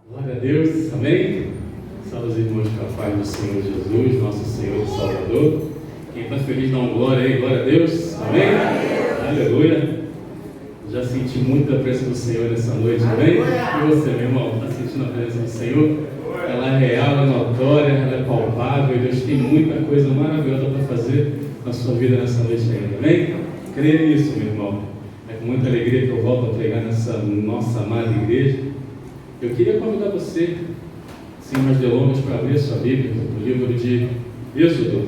Glória a Deus, amém? Salve os irmãos com a paz do Senhor Jesus, nosso Senhor e Salvador. Quem está feliz dá um glória aí, glória a Deus, amém? Aleluia. Já senti muito a presença do Senhor nessa noite, amém? E você, meu irmão, está sentindo a presença do Senhor? Ela é real, é notória, ela é palpável. Deus tem muita coisa maravilhosa para fazer na sua vida nessa noite ainda, amém? Creia nisso, meu irmão. É com muita alegria que eu volto a pregar nessa nossa amada igreja. Eu queria convidar você, sem mais delongas, para abrir a sua Bíblia, no livro de Êxodo,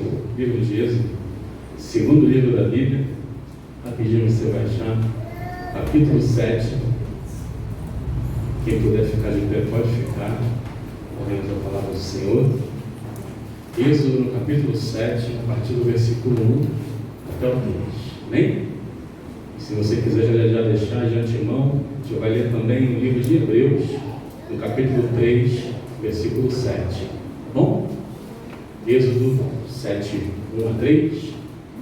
segundo livro da Bíblia. Rapidinho você vai achar, capítulo 7. Quem puder ficar de pé pode ficar, ouvindo a palavra do Senhor. Êxodo no capítulo 7, a partir do versículo 1 até o 3. Amém? E se você quiser já deixar de antemão, a gente vai ler também no livro de Hebreus, no capítulo 3, versículo 7. Tá bom? Êxodo 7, 1 a 3.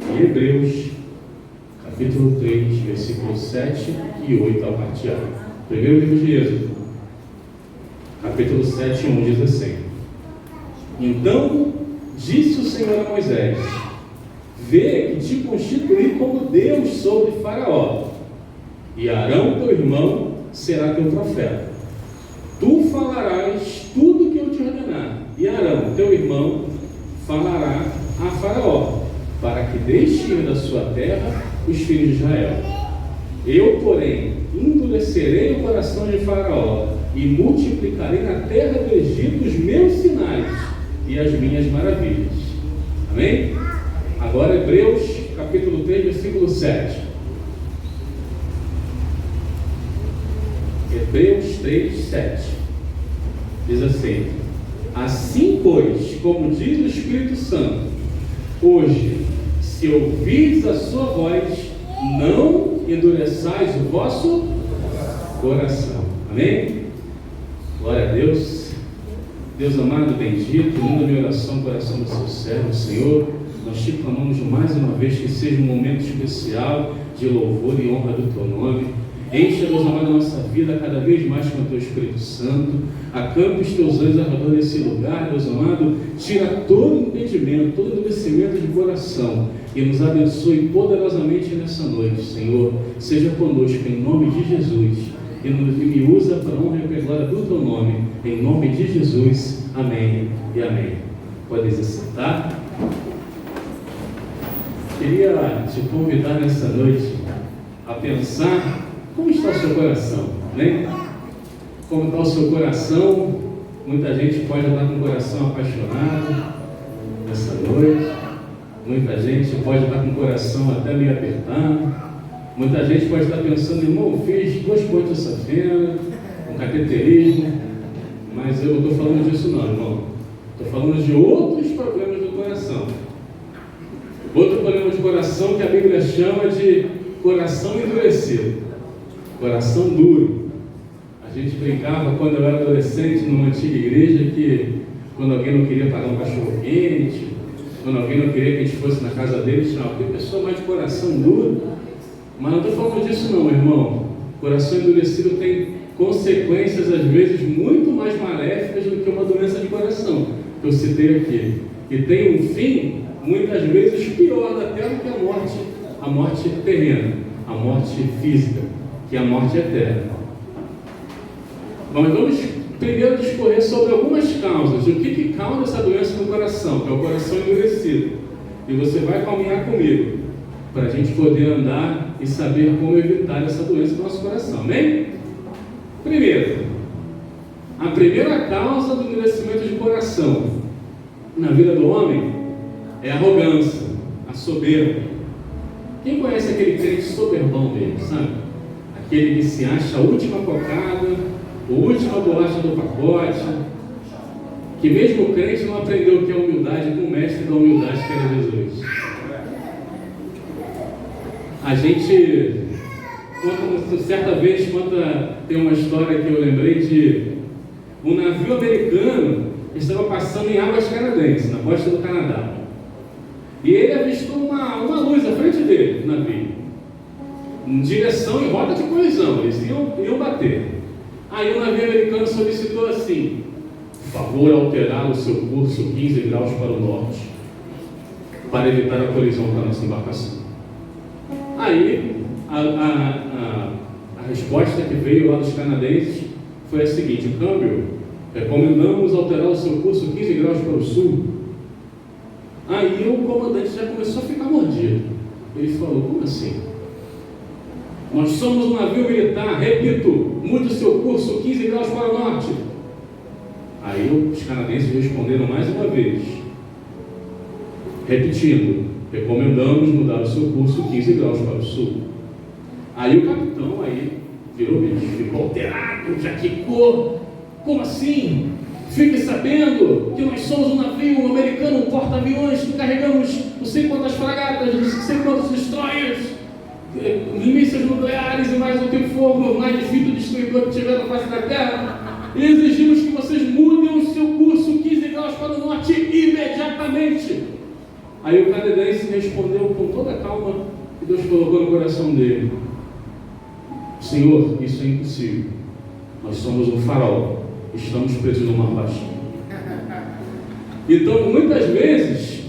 E Hebreus, capítulo 3, versículo 7 e 8 a partir A. Primeiro livro de Êxodo, capítulo 7, 1 diz assim: Então disse o Senhor a Moisés: Vê que te constituí como Deus sobre Faraó, e Arão teu irmão será teu profeta. Tu falarás tudo o que eu te ordenar, e Arão teu irmão falará a Faraó, para que deixe ir da sua terra os filhos de Israel. Eu, porém, endurecerei o coração de Faraó e multiplicarei na terra do Egito os meus sinais e as minhas maravilhas. Amém? Agora Hebreus, capítulo 3, versículo 7. Hebreus 3, 7. Diz assim: Assim, pois, como diz o Espírito Santo, hoje, se ouvirdes a sua voz, não endureçais o vosso coração. Amém? Glória a Deus. Deus amado, bendito, inunda minha oração, coração do seu servo, Senhor. Nós te clamamos mais uma vez que seja um momento especial de louvor e honra do teu nome. Encha, Deus amado, a nossa vida cada vez mais com o teu Espírito Santo. Acampe os teus anjos ao redor desse lugar, Deus amado. Tira todo impedimento, todo endurecimento de coração e nos abençoe poderosamente nessa noite, Senhor. Seja conosco em nome de Jesus e me usa para a honra e a glória do teu nome, em nome de Jesus. Amém e amém. Podem se sentar. Queria te convidar nessa noite a pensar como está o seu coração, né? Como está o seu coração? Muita gente pode estar com o coração apaixonado nessa noite. Muita gente pode estar com o coração até meio apertado. Muita gente pode estar pensando: irmão, eu fiz 2 pontos essa feira, um cateterismo, mas eu não estou falando disso não, irmão. Estou falando de outros problemas do coração. Outro problema de coração que a Bíblia chama de coração endurecido, coração duro. A gente brincava quando eu era adolescente numa antiga igreja que quando alguém não queria pagar um cachorro quente, quando alguém não queria que a gente fosse na casa dele, chamava: tem pessoa mais de coração duro. Mas não estou falando disso não, irmão. Coração endurecido tem consequências às vezes muito mais maléficas do que uma doença de coração que eu citei aqui, e tem um fim muitas vezes pior até do que a morte terrena, a morte física, que é a morte eterna. Mas vamos primeiro discorrer sobre algumas causas, o que causa essa doença no coração, que é o coração endurecido. E você vai caminhar comigo, para a gente poder andar e saber como evitar essa doença no nosso coração, amém? Primeiro, a primeira causa do endurecimento de coração na vida do homem é a arrogância, a soberba. Quem conhece aquele crente soberbão dele, sabe? Aquele que se acha a última cocada, a última bolacha do pacote, que mesmo o crente não aprendeu o que é humildade com o mestre da humildade, que era Jesus. A gente certa vez tem uma história que eu lembrei de um navio americano que estava passando em águas canadenses, na costa do Canadá. E ele avistou uma luz à frente dele, no navio, em direção e rota de colisão. Eles iam bater. Aí o navio americano solicitou assim: por favor, alterar o seu curso 15 graus para o norte, para evitar a colisão com a nossa embarcação. Aí a resposta que veio lá dos canadenses foi a seguinte: câmbio, recomendamos alterar o seu curso 15 graus para o sul. Aí o comandante já começou a ficar mordido. Ele falou: como assim? Nós somos um navio militar, repito, mude o seu curso 15 graus para o norte. Aí os canadenses responderam mais uma vez, repetindo: recomendamos mudar o seu curso 15 graus para o sul. Aí o capitão virou bicho, ficou alterado, já quicou. Como assim? Fique sabendo que nós somos um navio americano, um porta-aviões, que carregamos não sei quantas fragatas, não sei quantos destroyers, mísseis nucleares e mais o que for, mais de 20 destruidores que tiver na face da terra, e exigimos que vocês mudem o seu curso 15 graus para o norte imediatamente. Aí o canadense respondeu com toda a calma que Deus colocou no coração dele: Senhor, isso é impossível. Nós somos um farol, estamos presos numa rocha. Então, muitas vezes,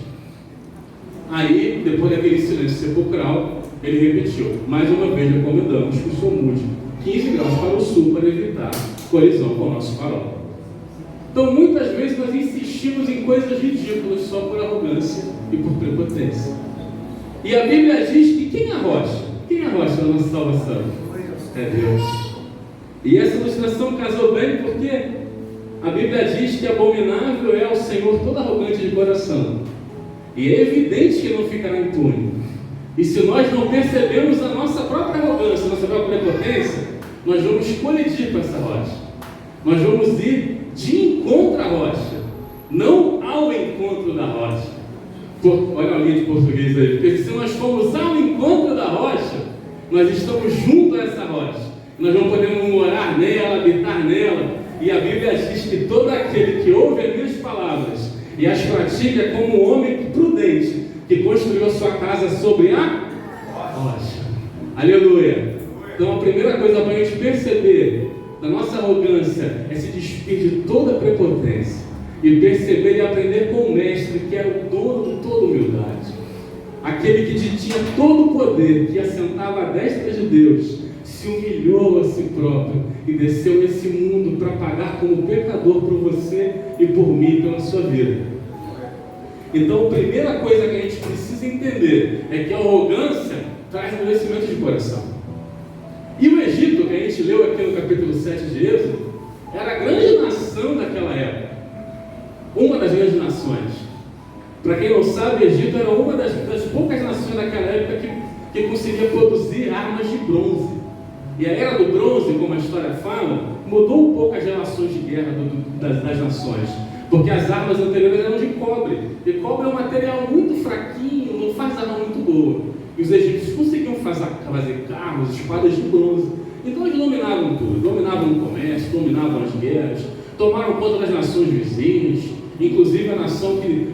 aí, depois daquele silêncio sepulcral, ele repetiu: mais uma vez recomendamos que o senhor mude 15 graus para o sul para evitar colisão com o nosso farol. Então, muitas vezes nós insistimos em coisas ridículas só por arrogância e por prepotência. E a Bíblia diz que quem é a rocha? Quem é a rocha da nossa salvação? É Deus. E essa ilustração casou bem porque a Bíblia diz que abominável é ao Senhor todo arrogante de coração. E é evidente que não ficará impune. E se nós não percebemos a nossa própria arrogância, a nossa própria prepotência, nós vamos colidir com essa rocha. Nós vamos ir de encontro à rocha, não ao encontro da rocha. Olha a linha de português aí. Porque se nós formos ao encontro da rocha, nós estamos junto a essa rocha. Nós não podemos morar nela, habitar nela. E a Bíblia diz que todo aquele que ouve as minhas palavras e as pratica é como um homem prudente que construiu a sua casa sobre a rocha. Aleluia! Então a primeira coisa para a gente perceber da nossa arrogância é se despir de toda prepotência e perceber e aprender com o Mestre, que era o dono de toda humildade, aquele que tinha todo o poder, que assentava à destra de Deus, se humilhou a si próprio e desceu nesse mundo para pagar como pecador por você e por mim pela sua vida. Então a primeira coisa que a gente precisa entender é que a arrogância traz endurecimento de coração. E o Egito, que a gente leu aqui no capítulo 7 de Êxodo, era a grande nação daquela época, uma das grandes nações. Para quem não sabe, o Egito era uma das poucas nações daquela época que conseguia produzir armas de bronze. E a era do bronze, como a história fala, mudou um pouco as relações de guerra das nações, porque as armas anteriores eram de cobre, e cobre é um material muito fraquinho, não faz arma muito boa. E os egípcios conseguiam fazer carros, espadas de bronze. Então eles dominavam tudo, dominavam o comércio, dominavam as guerras, tomaram conta das nações vizinhas, inclusive a nação que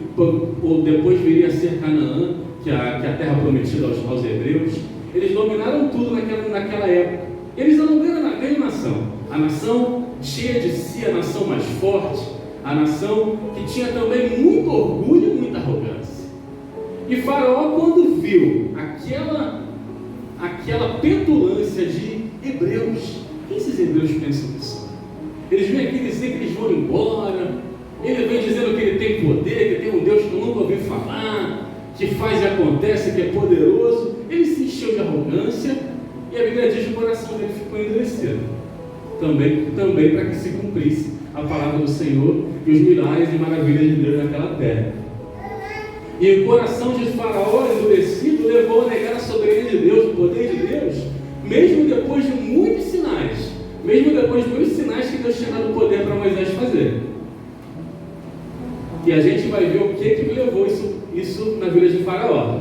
depois viria a ser Canaã, que é a terra prometida aos hebreus. Eles dominaram tudo naquela época. Eles eram a grande nação, a nação cheia de si, a nação mais forte, a nação que tinha também muito orgulho e muita arrogância. E Faraó, quando viu aquela petulância de hebreus, quem esses hebreus pensam que são? Eles vêm aqui dizer que eles vão embora, ele vem dizendo que ele tem poder, que tem um Deus que eu nunca ouvi falar, que faz e acontece, que é poderoso. Ele se encheu de arrogância e a Bíblia diz que o coração dele ficou endurecido. Também para que se cumprisse a palavra do Senhor e os milagres e maravilhas de Deus naquela terra. E o coração de Faraó endurecido levou a negar a soberania de Deus, o poder de Deus, mesmo depois de muitos sinais. Mesmo depois de muitos sinais que Deus tinha dado poder para Moisés fazer. E a gente vai ver o que levou isso na vida de Faraó.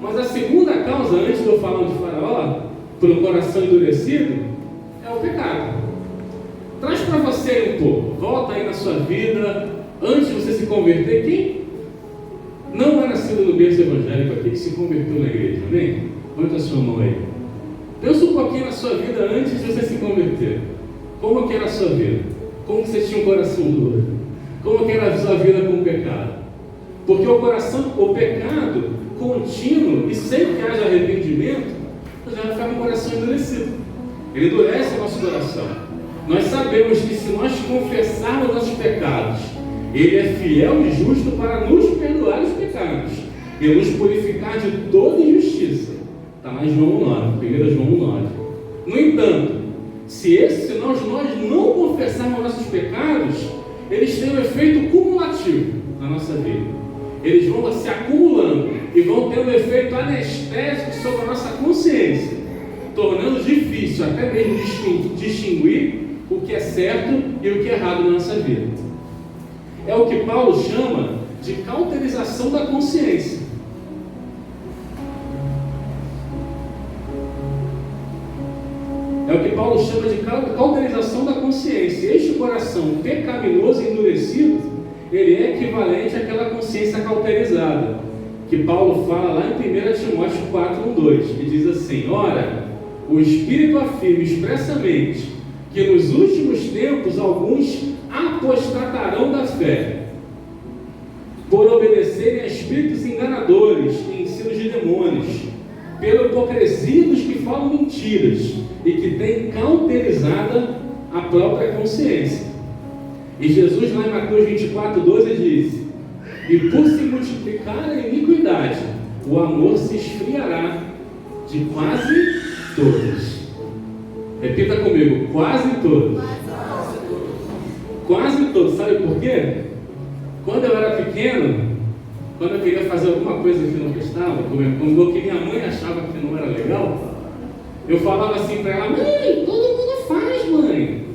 Mas a segunda causa, antes de eu falar de Faraó, pelo coração endurecido, é o pecado. Traz para você um pouco, volta aí na sua vida, antes de você se converter, quem não é nascido no berço evangélico aqui, que se converteu na igreja, amém? Levanta a sua mão aí. Pensa um pouquinho na sua vida antes de você se converter. Como que era a sua vida? Como que você tinha um coração duro? Como que era a sua vida com o pecado? Porque o pecado contínuo, e sem que haja arrependimento, já vai ficar com o coração endurecido. Ele endurece o nosso coração. Nós sabemos que se nós confessarmos nossos pecados, Ele é fiel e justo para nos perdoar os pecados e nos purificar de toda injustiça. Está lá em João 9, 1 João 9. No entanto, se nós não confessarmos nossos pecados, eles têm um efeito cumulativo na nossa vida. Eles vão se acumulando e vão ter um efeito anestésico sobre a nossa consciência, tornando difícil até mesmo distinguir o que é certo e o que é errado na nossa vida. É o que Paulo chama de cauterização da consciência. É o que Paulo chama de cauterização da consciência. Este coração pecaminoso e endurecido, ele é equivalente àquela consciência cauterizada, que Paulo fala lá em 1 Timóteo 4:1-2, que diz assim: ora, o Espírito afirma expressamente que nos últimos tempos alguns apostatarão da fé, por obedecerem a espíritos enganadores e ensinos de demônios, pela hipocrisia dos que falam mentiras e que têm cauterizada a própria consciência. E Jesus, lá em Mateus 24:12, diz: e por se multiplicar a iniquidade, o amor se esfriará de quase todos. Repita comigo: quase todos. Quase todos. Sabe por quê? Quando eu era pequeno, quando eu queria fazer alguma coisa que não prestava, como que minha mãe achava que não era legal, eu falava assim para ela: mãe, todo mundo faz, mãe.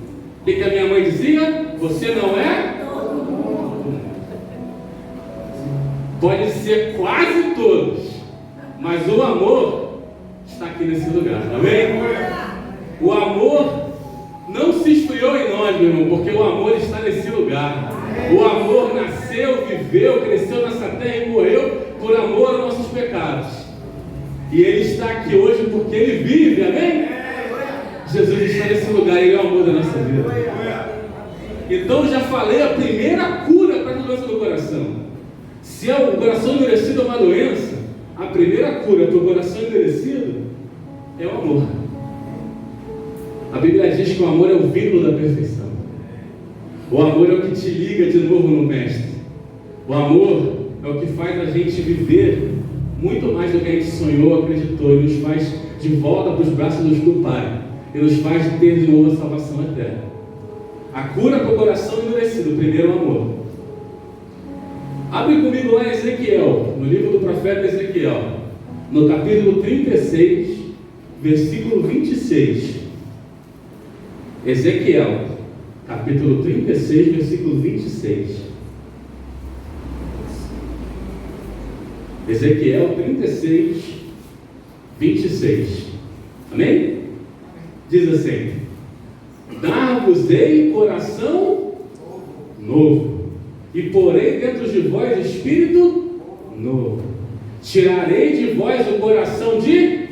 O que a minha mãe dizia? Você não é? Pode ser quase todos, mas o amor está aqui nesse lugar, amém? O amor não se esfriou em nós, meu irmão, porque o amor está nesse lugar. O amor nasceu, viveu, cresceu nessa terra e morreu por amor aos nossos pecados. E Ele está aqui hoje porque Ele vive, amém? Jesus está nesse lugar, Ele é o amor da nossa vida. Então já falei a primeira cura para a doença do coração. Se o coração endurecido é uma doença, a primeira cura para o coração endurecido é o amor. A Bíblia diz que o amor é o vínculo da perfeição. O amor é o que te liga de novo no Mestre. O amor é o que faz a gente viver muito mais do que a gente sonhou, acreditou, e nos faz de volta para os braços do Pai, e nos faz ter de novo a salvação eterna. A cura para o coração endurecido, primeiro o amor. Abre comigo lá em Ezequiel, no livro do profeta Ezequiel, no capítulo 36, versículo 26. Ezequiel, capítulo 36, versículo 26. Ezequiel 36, 26. Amém? Diz assim: dar-vos-ei coração novo, e porei dentro de vós espírito novo. Tirarei de vós o coração de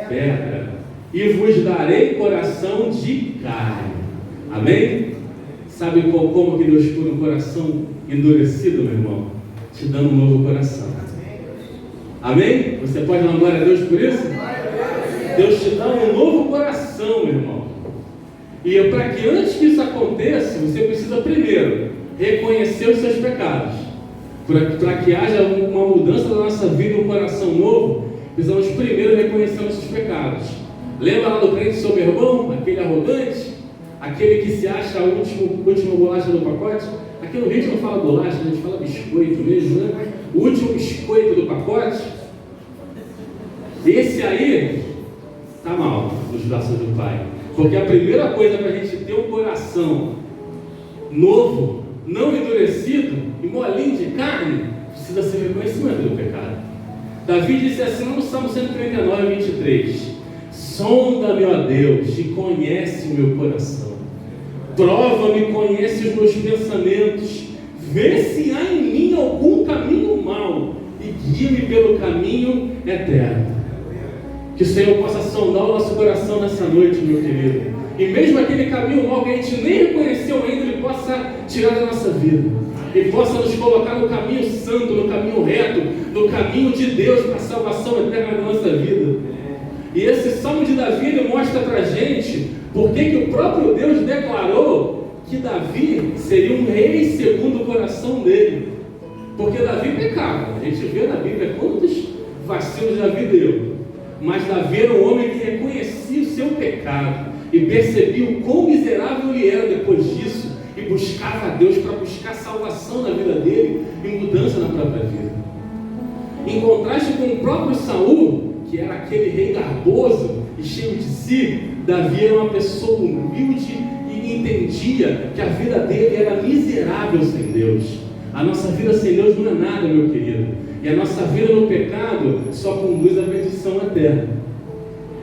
pedra, e vos darei coração de carne. Amém? Sabe como que Deus cura um coração endurecido, meu irmão? Te dando um novo coração. Amém? Você pode dar glória a Deus por isso? Deus te dá um novo coração, meu irmão. E para que antes que isso aconteça, você precisa primeiro reconhecer os seus pecados. Para que haja uma mudança da nossa vida, um coração novo, precisamos primeiro reconhecer nossos pecados. Lembra lá do crente soberbão, aquele arrogante, aquele que se acha a última bolacha do pacote? Aqui no Rio a gente não fala bolacha, a gente fala biscoito mesmo, né? O último biscoito do pacote. Esse aí está mal nos braços do Pai. Porque a primeira coisa para a gente ter um coração novo, não endurecido e molinho de carne, precisa ser reconhecimento do pecado. Davi disse assim no Salmo 139, 23: sonda-me, ó Deus, e conhece o meu coração. Prova-me, conhece os meus pensamentos. Vê se há em mim algum caminho mau e guia-me pelo caminho eterno. Que o Senhor possa sondar o nosso coração nessa noite, meu querido. E mesmo aquele caminho mal que a gente nem reconheceu ainda, Ele possa tirar da nossa vida. E possa nos colocar no caminho santo, no caminho reto, no caminho de Deus para a salvação eterna da nossa vida. E esse Salmo de Davi, ele mostra para a gente porque que o próprio Deus declarou que Davi seria um rei segundo o coração dele. Porque Davi pecava. A gente vê na Bíblia quantos vacilos Davi deu. Mas Davi era um homem que reconhecia o seu pecado e percebia o quão miserável ele era depois disso e buscava a Deus para buscar salvação na vida dele e mudança na própria vida. Em contraste com o próprio Saul, que era aquele rei garboso e cheio de si, Davi era uma pessoa humilde e entendia que a vida dele era miserável sem Deus. A nossa vida sem Deus não é nada, meu querido. E a nossa vida no pecado só conduz à perdição eterna.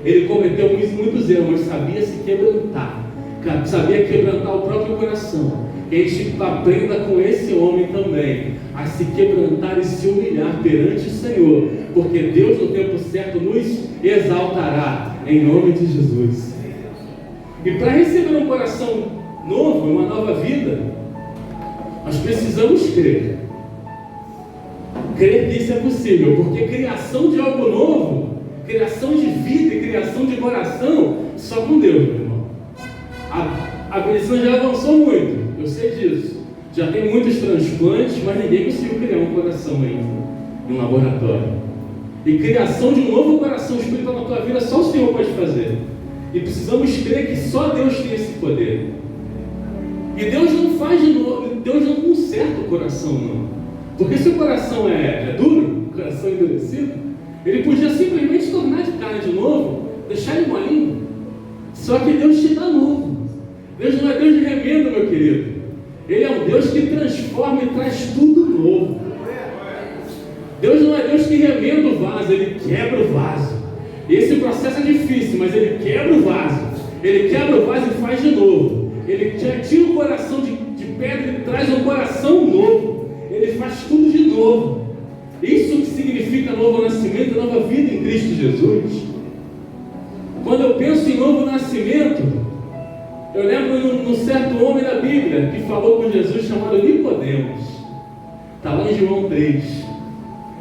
Ele cometeu muitos erros, mas sabia se quebrantar. Sabia quebrantar o próprio coração. Que a gente aprenda com esse homem também a se quebrantar e se humilhar perante o Senhor. Porque Deus no tempo certo nos exaltará em nome de Jesus. E para receber um coração novo, uma nova vida, nós precisamos crer. Crer que isso é possível, porque criação de algo novo, criação de vida e criação de coração, só com Deus, meu irmão. A medicina já avançou muito, eu sei disso. Já tem muitos transplantes, mas ninguém conseguiu criar um coração ainda em um laboratório. E criação de um novo coração espiritual na tua vida, só o Senhor pode fazer. E precisamos crer que só Deus tem esse poder. E Deus não faz de novo, Deus não conserta o coração, não. Porque se o coração é duro, o coração endurecido, Ele podia simplesmente tornar de carne de novo, deixar ele molinho. Só que Deus te dá novo. Deus não é Deus de remendo, meu querido. Ele é um Deus que transforma e traz tudo novo. Deus não é Deus que remenda o vaso, Ele quebra o vaso. Esse processo é difícil, mas Ele quebra o vaso. Ele quebra o vaso e faz de novo. Ele tira o coração de pedra e traz um coração novo. Ele faz tudo de novo. Isso que significa novo nascimento e nova vida em Cristo Jesus. Quando eu penso em novo nascimento, eu lembro num certo homem da Bíblia que falou com Jesus chamado Nicodemos. Está lá em João 3.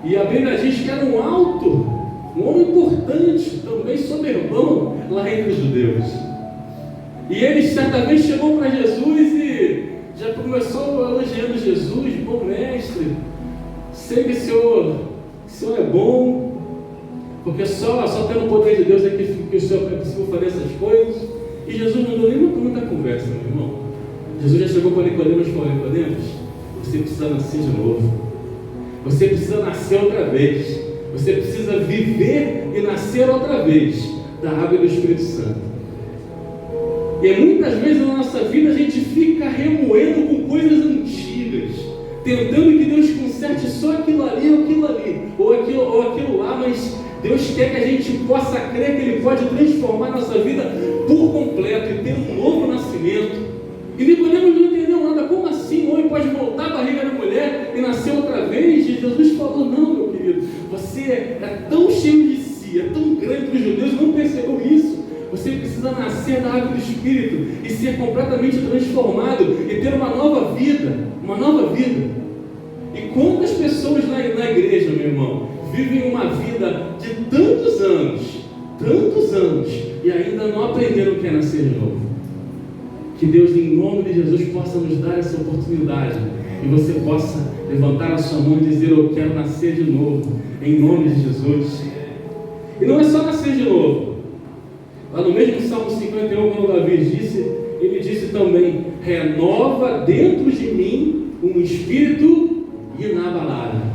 E a Bíblia diz que era um homem importante, também soberbão lá entre os judeus. E ele certa vez chegou para Jesus e já começou elogiando Jesus, bom mestre, sei que o Senhor é bom, porque só tendo o poder de Deus é que o Senhor é possível fazer essas coisas. E Jesus não deu nem muita conversa, meu irmão. Jesus já chegou para Nicodemos e falou: Nicodemos, você precisa nascer de novo. Você precisa nascer outra vez. Você precisa viver e nascer outra vez da água e do Espírito Santo. E muitas vezes na nossa vida a gente fica remoendo com coisas antigas, tentando que Deus conserte só aquilo ali, ou aquilo lá, mas Deus quer que a gente possa crer que Ele pode transformar a nossa vida por completo e ter um novo nascimento. E Nicodemos não entendeu nada. Como assim? O homem pode voltar à barriga da mulher e nascer outra vez? E Jesus falou: não, meu querido, você é tão cheio de si, é tão grande que os judeus não perceberam isso. Você precisa nascer da água do Espírito e ser completamente transformado e ter uma nova vida, E quantas pessoas na igreja, meu irmão, vivem uma vida de tantos anos, e ainda não aprenderam o que é nascer de novo? Que Deus, em nome de Jesus, possa nos dar essa oportunidade e você possa levantar a sua mão e dizer: eu quero nascer de novo, em nome de Jesus. E não é só nascer de novo. Lá no mesmo Salmo 51, quando Davi disse, ele disse também: renova dentro de mim um espírito inabalável.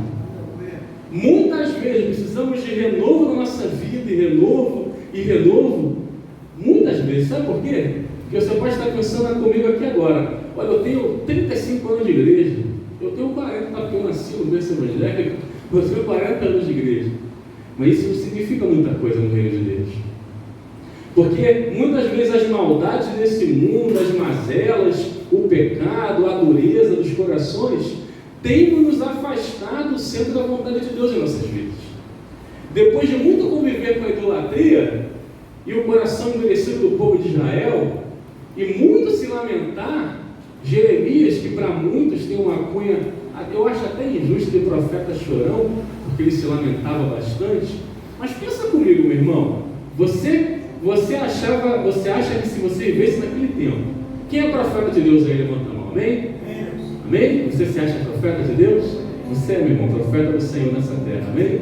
Muitas vezes precisamos de renovo na nossa vida, e renovo, muitas vezes. Sabe por quê? Porque você pode estar pensando comigo aqui agora: olha, eu tenho 35 anos de igreja, eu tenho 40, porque eu nasci no berço evangélico, eu tenho 40 anos de igreja. Mas isso não significa muita coisa no reino de Deus. Porque muitas vezes as maldades desse mundo, as mazelas, o pecado, a dureza dos corações, têm nos afastado do centro da vontade de Deus em nossas vidas. depois de muito conviver com a idolatria e o coração endurecido do povo de Israel, e muito se lamentar, Jeremias, que para muitos tem uma cunha, eu acho até injusto, de profeta chorão, porque ele se lamentava bastante. Mas pensa comigo, meu irmão, você acha que se você vivesse naquele tempo, quem é profeta de Deus aí? Levanta a mão, amém? Amém? Você se acha profeta de Deus? Você é, meu irmão, profeta do Senhor nessa terra, amém?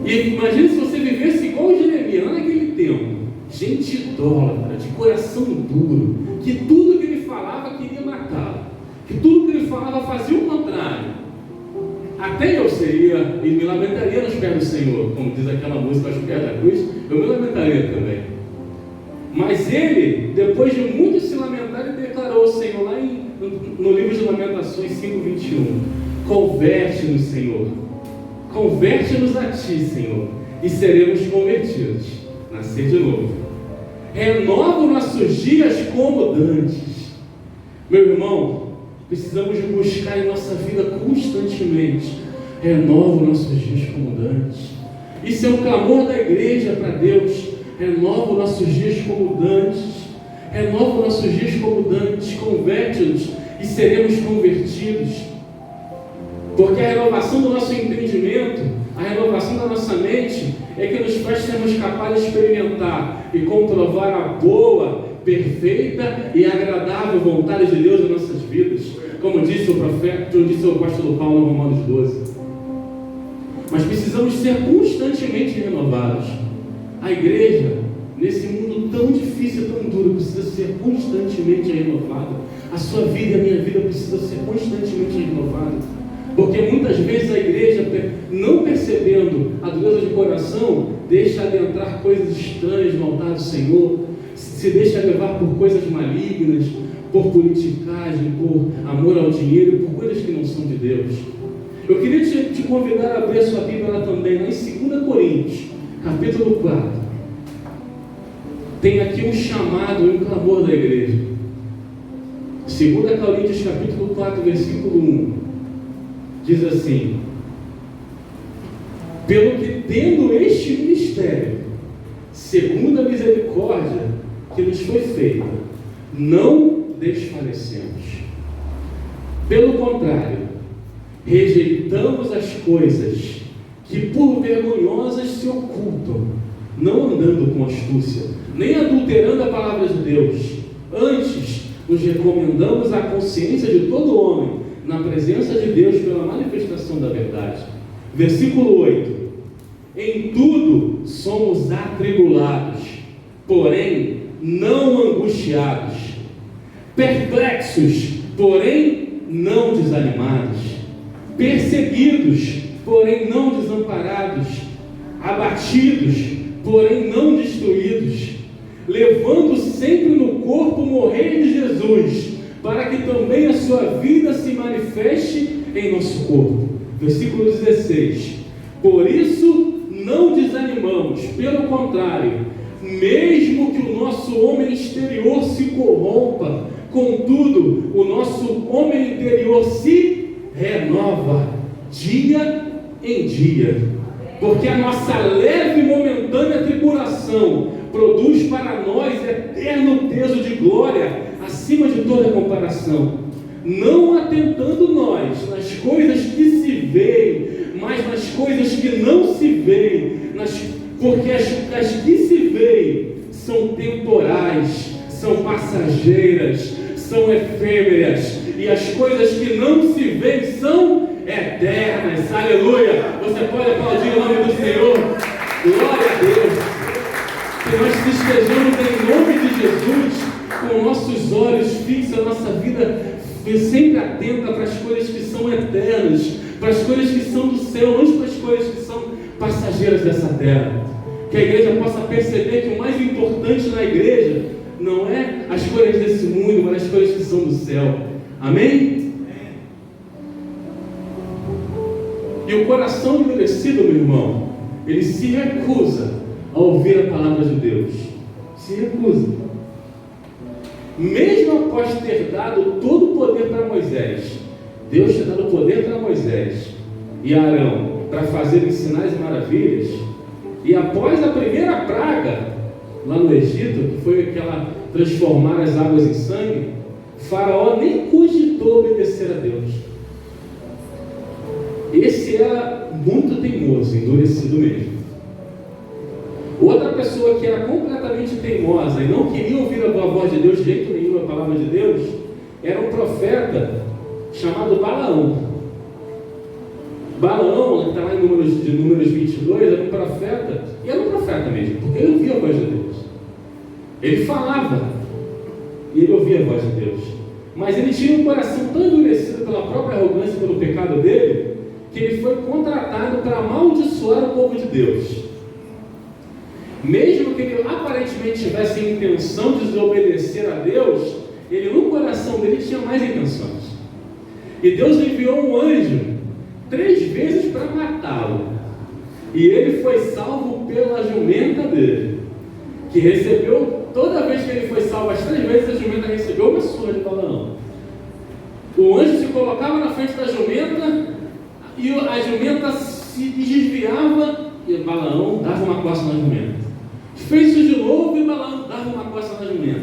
E imagine se você vivesse igual Jeremias, lá naquele tempo, gente idólatra, de coração duro, que tudo que ele falava queria matá-lo, que tudo que ele falava fazia o contrário. Até eu me lamentaria nos pés do Senhor, como diz aquela música, aos pés da cruz, eu me lamentaria também. Mas ele, depois de muito se lamentar, ele declarou ao Senhor lá no livro de Lamentações 5:21, converte-nos, Senhor, converte-nos a Ti, Senhor, e seremos convertidos, nascer de novo. Renova os nossos dias como dantes. Meu irmão, precisamos buscar em nossa vida constantemente. Renova os nossos dias como dantes. Isso é um clamor da igreja para Deus. Renova os nossos dias como dantes. Renova os nossos dias como dantes. Converte-nos e seremos convertidos. Porque a renovação do nosso entendimento, a renovação da nossa mente, é que nos faz sermos capazes de experimentar e comprovar a boa, perfeita e agradável vontade de Deus em nossas vidas, como disse o profeta, disse o apóstolo Paulo em Romanos 12. Mas precisamos ser constantemente renovados. A igreja, nesse mundo tão difícil, tão duro, precisa ser constantemente renovada. A sua vida e a minha vida precisa ser constantemente renovada. Porque muitas vezes a igreja, não percebendo a dureza de coração, deixa adentrar coisas estranhas no altar do Senhor, se deixa levar por coisas malignas, por politicagem, por amor ao dinheiro, por coisas que não são de Deus. Eu queria te convidar a abrir a sua Bíblia lá também, lá em 2 Coríntios, capítulo 4. Tem aqui um chamado e um clamor da igreja. 2 Coríntios, capítulo 4, versículo 1. Diz assim: pelo que tendo este ministério, segundo a misericórdia que nos foi feita, não desfalecemos. Pelo contrário, rejeitamos as coisas que por vergonhosas se ocultam, não andando com astúcia, nem adulterando a palavra de Deus. Antes, nos recomendamos à consciência de todo homem, na presença de Deus, pela manifestação da verdade. Versículo 8: em tudo somos atribulados, porém não angustiados, perplexos, porém não desanimados, perseguidos, porém não desamparados, abatidos, porém não destruídos, levando sempre no corpo o morrer de Jesus, para que também a sua vida se manifeste em nosso corpo. Versículo 16: por isso não desanimamos, pelo contrário, mesmo que o nosso homem exterior se corrompa, contudo, o nosso homem interior se renova dia em dia, porque a nossa leve e momentânea tribulação produz para nós eterno peso de glória, acima de toda comparação, não atentando nós nas coisas que se veem, mas nas coisas que não se veem, porque as que se veem são temporais, são passageiras, são efêmeras, e as coisas que não se veem são eternas. Aleluia! Você pode aplaudir o nome do Senhor. Glória a Deus. Que nós estejamos em nome de Jesus, com nossos olhos fixos, a nossa vida sempre atenta para as coisas que são eternas, para as coisas que são do céu, não para as coisas que são passageiras dessa terra. Que a igreja possa perceber que o mais importante na igreja não é as coisas desse mundo, mas as coisas que são do céu. Amém? E o coração endurecido, meu irmão, ele se recusa a ouvir a palavra de Deus. Se recusa. Mesmo após ter dado todo o poder para Moisés, Deus tinha dado poder para Moisés e Arão, para fazerem sinais e maravilhas. E após a primeira praga lá no Egito, que foi aquela transformar as águas em sangue, Faraó nem cogitou obedecer a Deus. Esse era muito teimoso, endurecido mesmo. Outra pessoa que era completamente teimosa e não queria ouvir a voz de Deus de jeito nenhum, a palavra de Deus, era um profeta chamado Balaão. Balaão, que está lá em Números 22, era um profeta, e era um profeta mesmo, porque ele ouvia a voz de Deus. Ele falava, e ele ouvia a voz de Deus. Mas ele tinha um coração tão endurecido pela própria arrogância e pelo pecado dele, que ele foi contratado para amaldiçoar o povo de Deus. Mesmo que ele aparentemente tivesse a intenção de desobedecer a Deus, ele no coração dele tinha mais intenções. E Deus enviou um anjo 3 vezes para matá-lo. E ele foi salvo pela jumenta dele, que recebeu, toda vez que ele foi salvo, as 3 vezes a jumenta recebeu uma surra de Balaão. O anjo se colocava na frente da jumenta, e a jumenta se desviava, e Balaão dava uma coça na jumenta. Fez isso de novo, e Balaão dava uma coça na jumenta.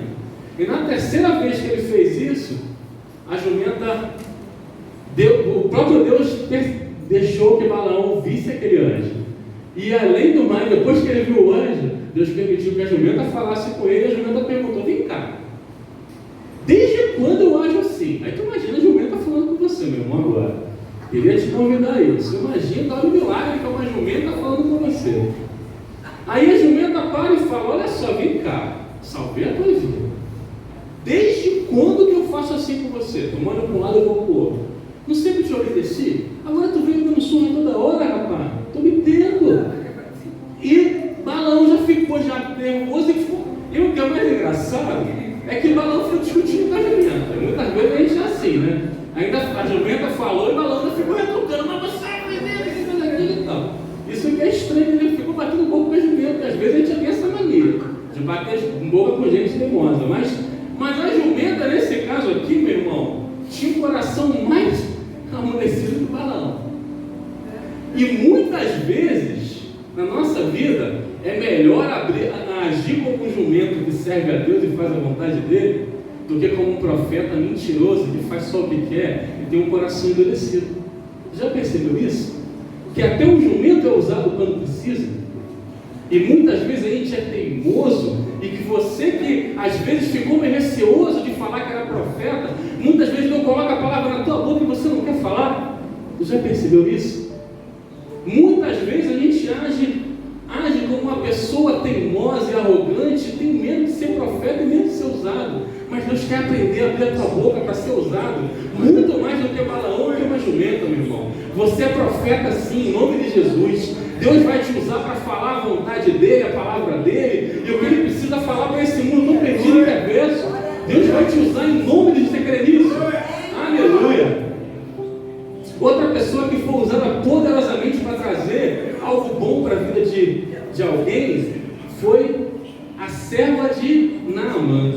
E na 3ª vez que ele fez isso, a jumenta, o próprio Deus deixou que Balaão visse aquele anjo. E além do mais, depois que ele viu o anjo, Deus permitiu que a jumenta falasse com ele, e a jumenta perguntou: vem cá, desde quando eu ajo assim? Aí tu imagina a jumenta falando com você, meu irmão, agora. Queria te convidar a isso. Imagina, dá um milagre que é uma jumenta falando com você. Aí a jumenta para e fala: olha só, vem cá, salvei a tua vida. Desde quando que eu faço assim com você? Tomando para um lado, eu vou para o outro. Não sempre te obedeci? Agora tu vem dando surra toda hora, rapaz. Estou me tendo. E Balaão já ficou nervoso. E o que é mais engraçado é que Balaão foi discutindo com a jumenta. Muitas vezes a gente é assim, né? Ainda a jumenta falou e Balaão ainda ficou retrucando: mas você é primeiro, aquilo e tal. Isso que é estranho, ele ficou batendo um pouco com a jumenta. Às vezes a gente tem essa mania de bater um pouco com gente teimosa. Mas a jumenta, nesse caso aqui, meu irmão, tinha um coração mais amolecido que o Balaão. E muitas vezes, na nossa vida, é melhor agir como um jumento que serve a Deus e faz a vontade dele, do que como um profeta mentiroso que faz só o que quer e tem um coração endurecido. Já percebeu isso? Que até o jumento é usado quando precisa. E muitas vezes a gente é teimoso, e que você que às vezes ficou meio receoso de falar que era profeta, muitas vezes não coloca a palavra na tua boca e você não quer falar. Você já percebeu isso? Muitas vezes a gente age como uma pessoa teimosa e arrogante, tem medo de ser profeta e medo de ser usado. Mas Deus quer aprender a abrir a tua boca para ser usado, muito mais do que Balaão e uma jumenta, meu irmão. Você é profeta sim, em nome de Jesus. Deus vai te usar para falar a vontade dele, a palavra dele, e o que ele precisa falar para esse mundo tão perdido e perverso. Deus vai te usar em nome de Jesus. Você crê nisso? Aleluia! Outra pessoa que foi usada poderosamente para trazer algo bom para a vida de alguém foi a serva de Naamã.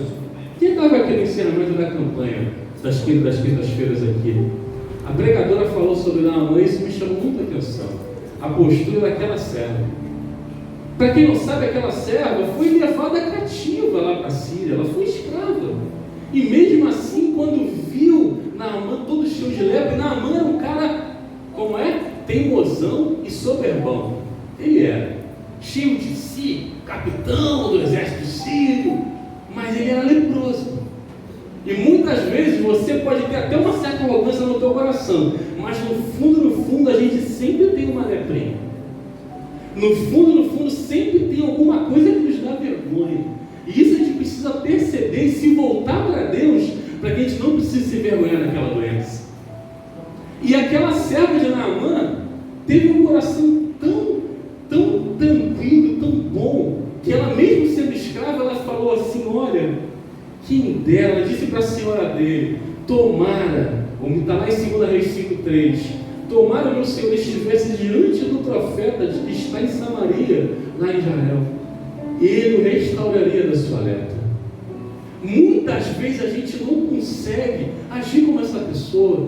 Quem estava aqui no encerramento da campanha das quintas-feiras aqui? A pregadora falou sobre Naamã e isso me chamou muita atenção. A postura daquela serva. Para quem não sabe, aquela serva foi levada cativa lá para a Síria, ela foi escrava. E mesmo assim, quando viu Naamã todo cheio de lepra, Naamã era um cara, como é? Teimosão e soberbão. Ele era cheio de si, capitão do exército sírio, mas ele era leproso. E muitas vezes você pode ter até uma certa arrogância no teu coração, mas no fundo, a gente sempre tem uma leprinha. No fundo, sempre tem alguma coisa que nos dá vergonha. E isso a gente precisa perceber e se voltar para Deus, para que a gente não precise se envergonhar daquela doença. E aquela serva de Naamã teve um coração tão tranquilo, tão bom, que ela mesmo sendo escrava, ela falou assim: olha, quem dera, ela disse para a senhora dele: tomara, como está lá em 2 Reis 5:3, tomara o meu Senhor estivesse diante do profeta que está em Samaria, lá em Israel, ele o restauraria da sua lepra. Muitas vezes a gente não consegue agir como essa pessoa,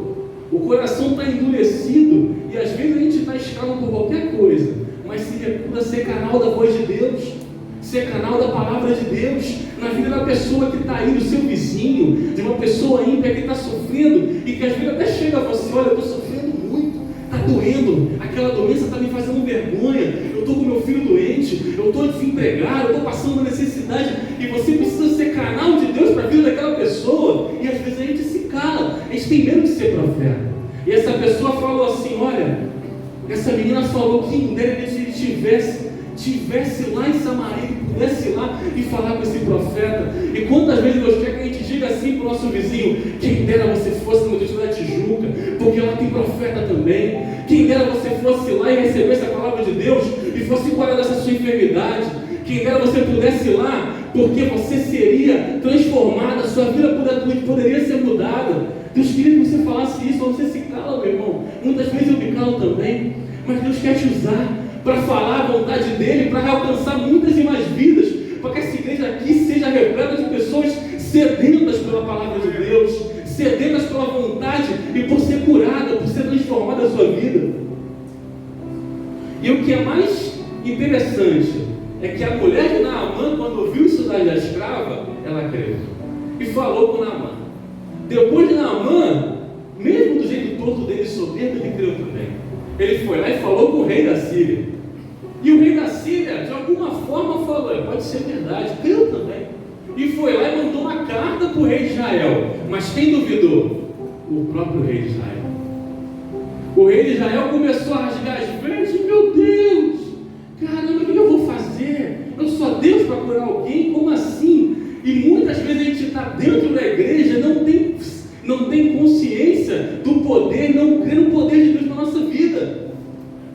O coração está endurecido e às vezes a gente está escravo por qualquer coisa, mas se recusa a ser canal da voz de Deus, ser canal da palavra de Deus na vida da pessoa que está aí, do seu vizinho, de uma pessoa ímpia que está sofrendo e que às vezes até chega a você: olha, eu estou sofrendo muito, está doendo, aquela doença está me fazendo vergonha, eu estou com meu filho doente, eu estou desempregado, eu estou passando uma necessidade, e você precisa ser canal de Deus para a vida daquela pessoa, e às vezes a gente se cala, a gente tem medo de ser profeta. E essa pessoa falou assim: olha, essa menina falou que em dera se ele tivesse lá em Samaria, que pudesse ir lá e falar com esse profeta. E quantas vezes Deus quer que a gente diga assim para o nosso vizinho: quem dera você fosse no Deus da Tijuca, porque lá tem profeta também. Quem dera você fosse lá e recebesse a palavra de Deus e fosse curar dessa sua enfermidade. Quem dera você pudesse ir lá, porque você seria transformada, sua vida poderia ser mudada. Deus queria que você falasse isso, mas você se cala, meu irmão. Muitas vezes eu me calo também, mas Deus quer te usar para falar a vontade dEle, para alcançar muitas e mais vidas, para que essa igreja aqui seja repleta de pessoas sedentas pela palavra de Deus, sedentas pela vontade e por ser curada, por ser transformada a sua vida. E o que é mais interessante é que a mulher de Naamã, quando ouviu isso da escrava, ela creu e falou com Naamã. Depois de Naamã, mesmo do jeito torto dele, soberbo, ele creu também. Ele foi lá e falou com o rei da Síria. E o rei da Síria, de alguma forma, falou: pode ser verdade, creu também. E foi lá e mandou uma carta para o rei de Israel. Mas quem duvidou? O próprio rei de Israel. O rei de Israel começou a rasgar as vestes: meu Deus, caramba, o que eu vou fazer? Eu sou Deus para curar alguém? Como assim? E muitas vezes a gente está dentro da igreja, não tem consciência do poder, não crê no poder de Deus na nossa vida.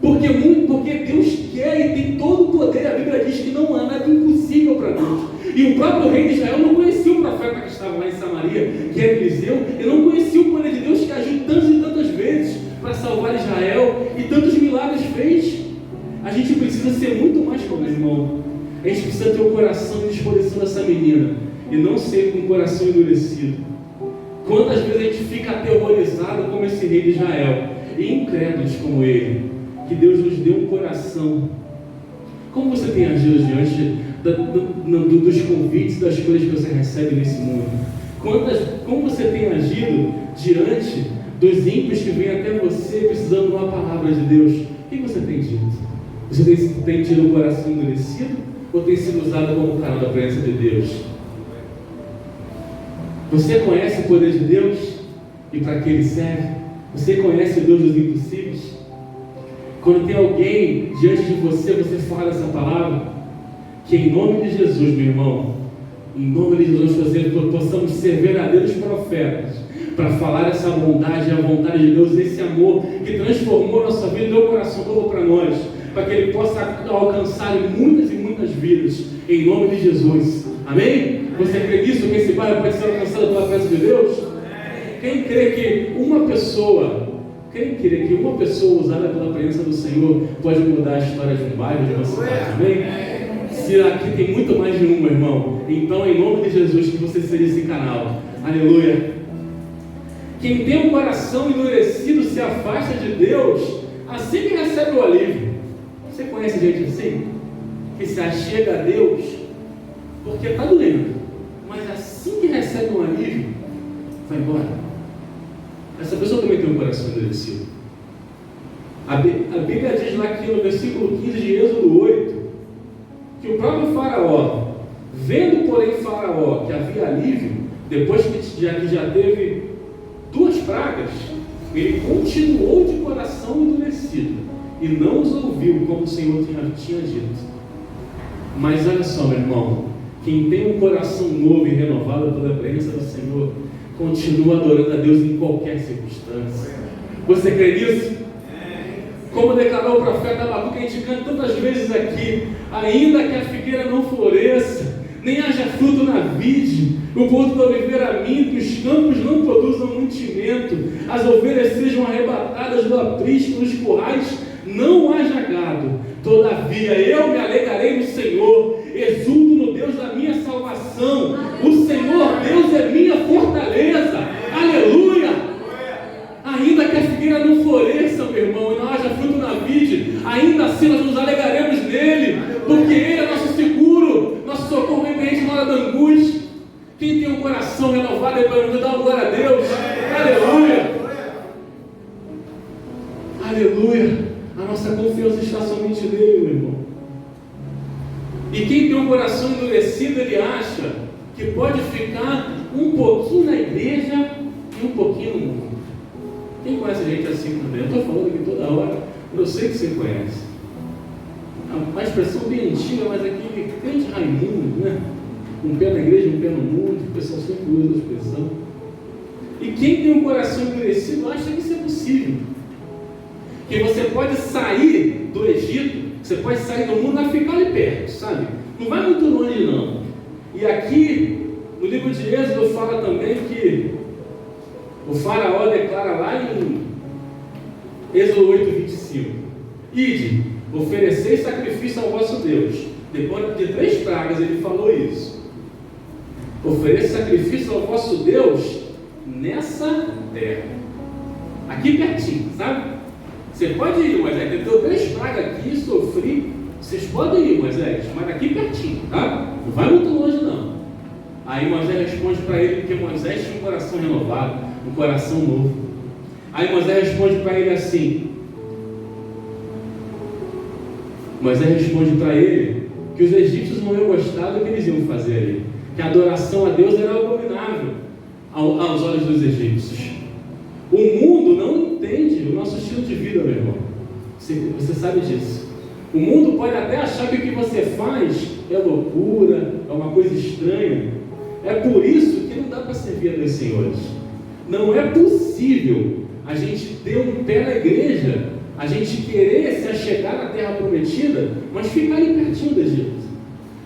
Porque Deus quer e tem todo o poder. A Bíblia diz que não há nada impossível para Deus. E o próprio rei de Israel não conhecia o profeta que estava lá em Samaria, que era Eliseu, e não conhecia o poder de Deus que agiu tantas e tantas vezes para salvar Israel, e tantos milagres fez. A gente precisa ser muito mais como o irmão. A gente precisa ter o coração e disposição dessa menina, e não ser com o coração endurecido. Quantas vezes a gente fica aterrorizado como esse rei de Israel, e incrédulos como ele, que Deus nos deu um coração. Como você tem agido diante dos convites, das coisas que você recebe nesse mundo? Como você tem agido diante dos ímpios que vêm até você precisando de uma palavra de Deus? O que você tem dito? Você tem tido o coração endurecido ou tem sido usado como canal da presença de Deus? Você conhece o poder de Deus e para que Ele serve? Você conhece o Deus dos impossíveis? Quando tem alguém diante de você, você fala essa palavra. Que em nome de Jesus, meu irmão, em nome de Jesus, possamos ser verdadeiros profetas, para falar essa bondade, a vontade de Deus, esse amor que transformou nossa vida e deu o coração novo para nós, para que Ele possa alcançar muitas e muitas vidas, em nome de Jesus. Amém? Você crê nisso? Que esse bairro pode ser alcançado pela presença de Deus? Quem crê que uma pessoa usada pela presença do Senhor pode mudar a história de um bairro, de uma cidade? Amém? Se aqui tem muito mais de um, meu irmão, então em nome de Jesus que você seja esse canal. Aleluia. Quem tem um coração endurecido se afasta de Deus assim que recebe o alívio. Você conhece gente assim? Que se achega a Deus porque está doendo, mas assim que recebe um alívio, vai embora. Essa pessoa também tem um coração endurecido. A Bíblia diz lá aqui no versículo 15 de Êxodo 8, que o próprio Faraó, vendo porém Faraó que havia alívio, depois que já teve 2 pragas, ele continuou de coração endurecido e não os ouviu como o Senhor tinha dito. Mas olha só, meu irmão, quem tem um coração novo e renovado pela presença do Senhor, continua adorando a Deus em qualquer circunstância. Você crê nisso? Como declarou o profeta Abacuque, que a gente canta tantas vezes aqui: ainda que a figueira não floresça, nem haja fruto na vide, o porto da oliveira minta, os campos não produzam mantimento, as ovelhas sejam arrebatadas do aprisco, nos currais não haja gado. Todavia eu me alegrarei no Senhor, exulto no Deus da minha salvação. O Senhor Deus é minha fortaleza. Aleluia! Ainda que coração renovado, ele vai dar uma glória a Deus. Aleluia! Aleluia! A nossa confiança está somente nele, meu irmão. E quem tem um coração endurecido, ele acha que pode ficar um pouquinho na igreja e um pouquinho no mundo. Quem conhece gente assim também? Eu estou falando aqui toda hora, eu sei que você conhece. Uma expressão bem antiga, mas aquele crente Raimundo, né? Um pé na igreja, um pé no mundo, o pessoal sempre usa a expressão. E quem tem um coração endurecido acha que isso é possível. Que você pode sair do Egito, você pode sair do mundo, vai ficar ali perto, sabe? Não vai muito longe não. E aqui, no livro de Êxodo, fala também que o faraó declara lá em Êxodo 8:25: Ide, oferecei sacrifício ao vosso Deus. Depois de 3 pragas ele falou isso. Ofereça sacrifício ao vosso Deus nessa terra. Aqui pertinho, sabe? Você pode ir, Moisés, deu 3 pragas aqui, sofri. Vocês podem ir, Moisés, mas aqui pertinho, tá? Não vai muito longe não. Aí Moisés responde para ele, porque Moisés tinha um coração renovado, um coração novo. Aí Moisés responde para ele assim. Moisés responde para ele que os egípcios não iam gostar do que eles iam fazer ali, que a adoração a Deus era abominável aos olhos dos egípcios. O mundo não entende o nosso estilo de vida, meu irmão. Você sabe disso. O mundo pode até achar que o que você faz é loucura, é uma coisa estranha. É por isso que não dá para servir a Deus senhores. Não é possível a gente ter um pé na igreja, a gente querer se achegar na terra prometida, mas ficar ali pertinho do Egito.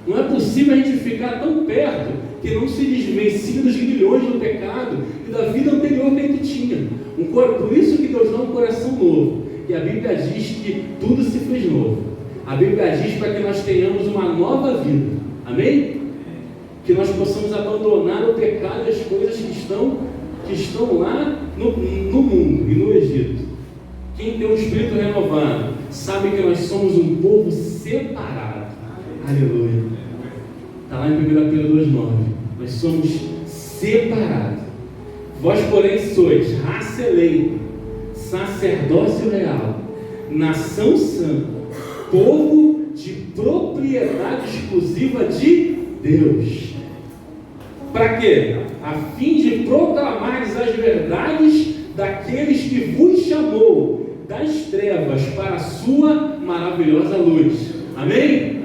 Não é possível a gente ficar tão perto que não se desvencilhe dos grilhões do pecado e da vida anterior que a gente tinha. Por isso que Deus dá um coração novo. E a Bíblia diz que tudo se fez novo. A Bíblia diz para que nós tenhamos uma nova vida. Amém? Que nós possamos abandonar o pecado e as coisas que estão lá no mundo e no Egito. Quem tem um espírito renovado sabe que nós somos um povo separado. Aleluia. Está lá em 1 Pedro 2,9. Nós somos separados. Vós, porém, sois raça eleita, sacerdócio real, nação santa, povo de propriedade exclusiva de Deus. Para quê? A fim de proclamares as verdades daqueles que vos chamou das trevas para a sua maravilhosa luz. Amém?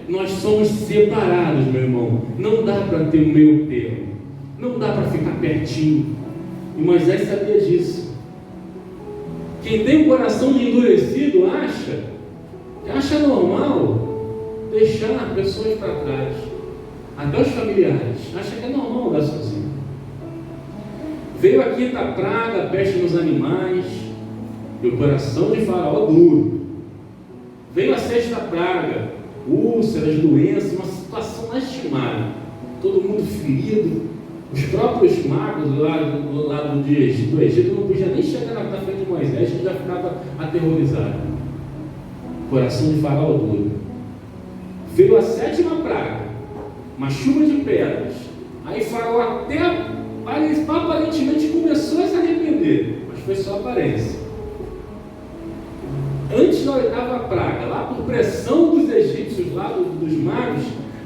Nós somos separados, meu irmão. Não dá para ter o meio termo. Não dá para ficar pertinho. E Moisés sabia disso. Quem tem um coração de endurecido acha normal deixar pessoas para trás. Até os familiares. Acha que é normal andar sozinho. Veio a 5ª praga, peste nos animais, e o coração de Faraó duro. Veio a 6ª praga, úlceras, doenças, uma situação lastimável. Todo mundo ferido. Os próprios magos lá do lado do Egito não podiam nem chegar na frente de Moisés, que já ficava aterrorizado. Coração de Faraó duro. Veio a 7ª praga, uma chuva de pedras. Aí Faraó até aparentemente começou a se arrepender, mas foi só aparência. Antes da 8ª praga, lá por pressão dos egípcios, lá dos magos,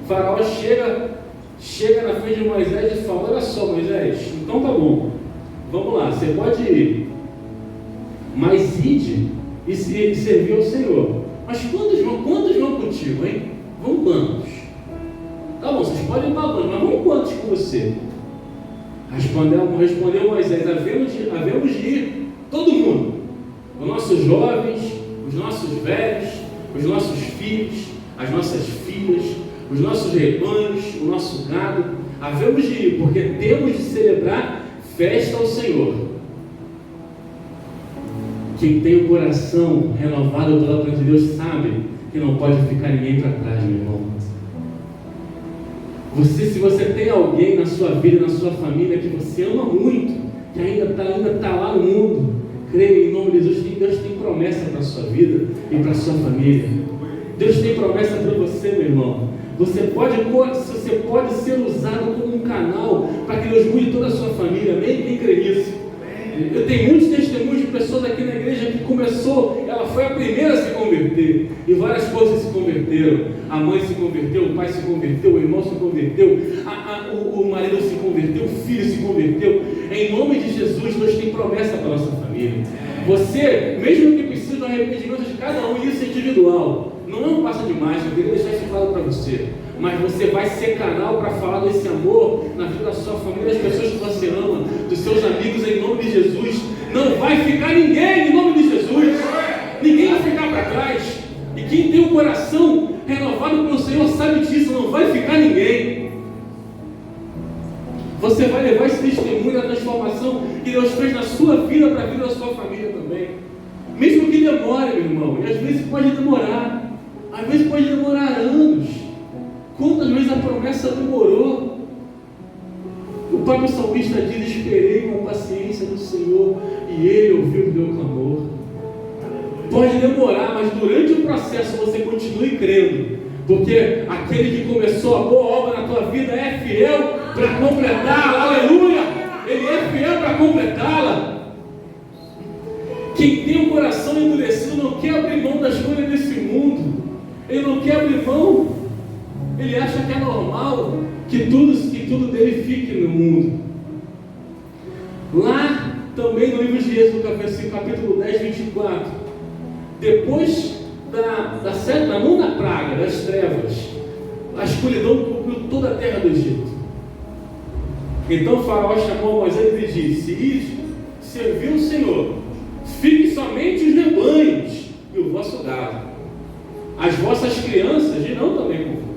Faraó chega na frente de Moisés e fala: olha só, Moisés, então tá bom, vamos lá, você pode ir, mas ide e servir ao Senhor. Mas quantos vão contigo, hein? Vão quantos? Tá bom, vocês podem ir para quantos, mas vão quantos com você? Respondeu Moisés: havemos de ir todo mundo, os nossos jovens, os nossos velhos, os nossos filhos, as nossas filhas, os nossos rebanhos, o nosso gado. Havemos de ir, porque temos de celebrar festa ao Senhor. Quem tem o coração renovado pela palavra de Deus sabe que não pode ficar ninguém para trás, meu irmão. Se você tem alguém na sua vida, na sua família, que você ama muito, que ainda está lá no mundo, creia em nome de Jesus, Deus tem promessa para a sua vida e para a sua família. Deus tem promessa para você, meu irmão. Você pode, se você pode ser usado como um canal para que Deus mude toda a sua família. Amém? Quem crê nisso? Eu tenho muitos testemunhos de pessoas aqui na igreja que começou, ela foi a primeira a se converter, e várias coisas se converteram. A mãe se converteu, o pai se converteu, o irmão se converteu, o marido se converteu, o filho se converteu. Em nome de Jesus, Deus tem promessa para a nossa família. Você, mesmo que precise do arrependimento de cada um, isso é individual. Não é um passo de mágica, eu queria deixar isso claro para você. Mas você vai ser canal para falar desse amor na vida da sua família, das pessoas que você ama, dos seus amigos, em nome de Jesus. Não vai ficar ninguém em nome de Jesus. Ninguém vai ficar para trás. E quem tem o coração renovado pelo Senhor sabe disso, não vai ficar ninguém. Você vai levar esse testemunho da transformação que Deus fez na sua vida para a vida da sua família também. Mesmo que demore, meu irmão, e às vezes pode demorar, às vezes pode demorar anos. Quantas vezes a promessa demorou? O próprio salmista diz: esperei com paciência no Senhor e Ele ouviu o meu clamor. Pode demorar, mas durante o processo você continue crendo, porque aquele que começou a boa obra na tua vida é fiel para completá-la. Aleluia! Ele é fiel para completá-la. Quem tem o coração endurecido não quer abrir mão das coisas desse mundo. Ele não quer abrir mão. Ele acha que é normal que tudo dele fique no mundo. Lá também no livro de Êxodo, capítulo 10, 24, depois da nona praga, das trevas, a escuridão cobriu toda a terra do Egito. Então o faraó chamou Moisés e disse: Ide, serviu o Senhor, fiquem somente os rebanhos e o vosso gado. As vossas crianças irão também convosco.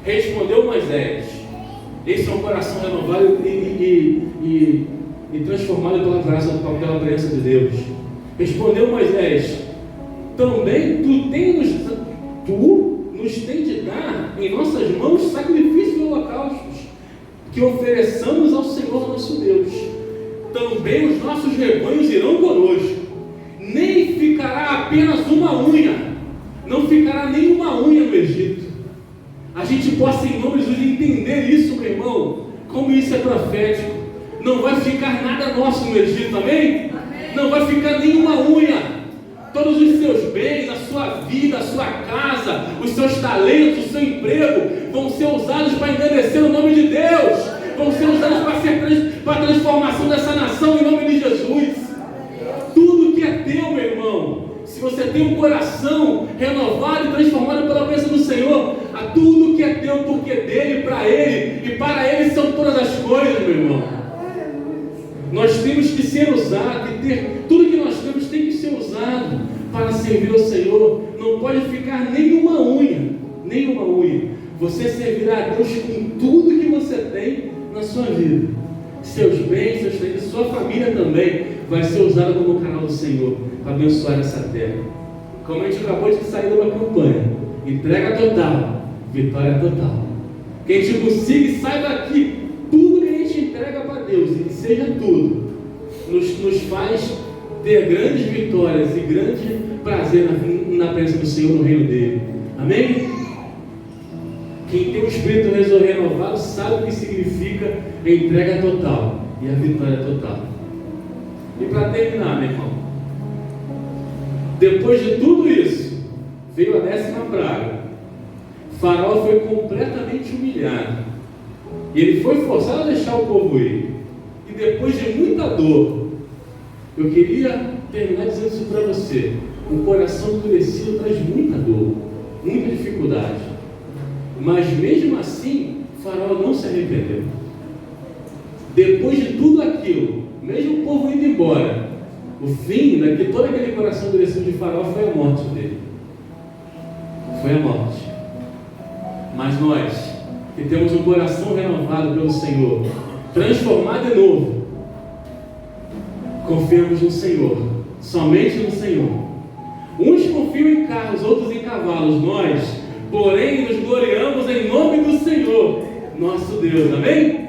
Respondeu Moisés: esse é um coração renovado e transformado pela presença de Deus. Respondeu Moisés: também tu nos tem de dar em nossas mãos sacrifícios e holocaustos, que ofereçamos ao Senhor nosso Deus. Também os nossos rebanhos irão conosco. Nem ficará apenas uma unha, não ficará nenhuma unha no Egito. A gente possa, em nome de Jesus, entender isso, meu irmão, como isso é profético. Não vai ficar nada nosso no Egito, amém? Não vai ficar nenhuma unha. Todos os seus bens, a sua vida, a sua casa, os seus talentos, o seu emprego vão ser usados para engrandecer o nome de Deus. Vão ser usados para a transformação dessa nação em nome de Jesus. Tudo que é teu, meu irmão, se você tem um coração renovado e transformado pela presença do Senhor, a tudo que é teu, porque dele, para ele, e para ele são todas as coisas, meu irmão. Nós temos que ser usados, tudo que nós temos tem que ser usado para servir ao Senhor. Não pode ficar nenhuma unha. Você servirá a Deus com tudo que você tem na sua vida. Seus bens, seus talentos, sua família também vai ser usada como canal do Senhor para abençoar essa terra. Como a gente acabou de sair de uma campanha, entrega total, vitória total. Que a gente consiga e saiba que tudo que a gente entrega para Deus, e que seja tudo, nos faz ter grandes vitórias e grande prazer na presença do Senhor no reino dele. Amém? Quem tem o Espírito renovado sabe o que significa a entrega total e a vitória total. E para terminar, meu irmão, depois de tudo isso, veio a 10ª praga. Faraó foi completamente humilhado. E ele foi forçado a deixar o povo ir. E depois de muita dor, eu queria terminar dizendo isso para você: o coração endurecido traz muita dor, muita dificuldade. Mas mesmo assim, Faraó não se arrependeu. Depois de tudo aquilo, mesmo o povo indo embora, o fim de todo aquele coração endurecido de Faraó foi a morte dele. Foi a morte. Mas nós, que temos um coração renovado pelo Senhor, transformado de novo, confiamos no Senhor, somente no Senhor. Uns confiam em carros, outros em cavalos. Nós, porém, nos gloriamos em nome do Senhor, nosso Deus. Amém?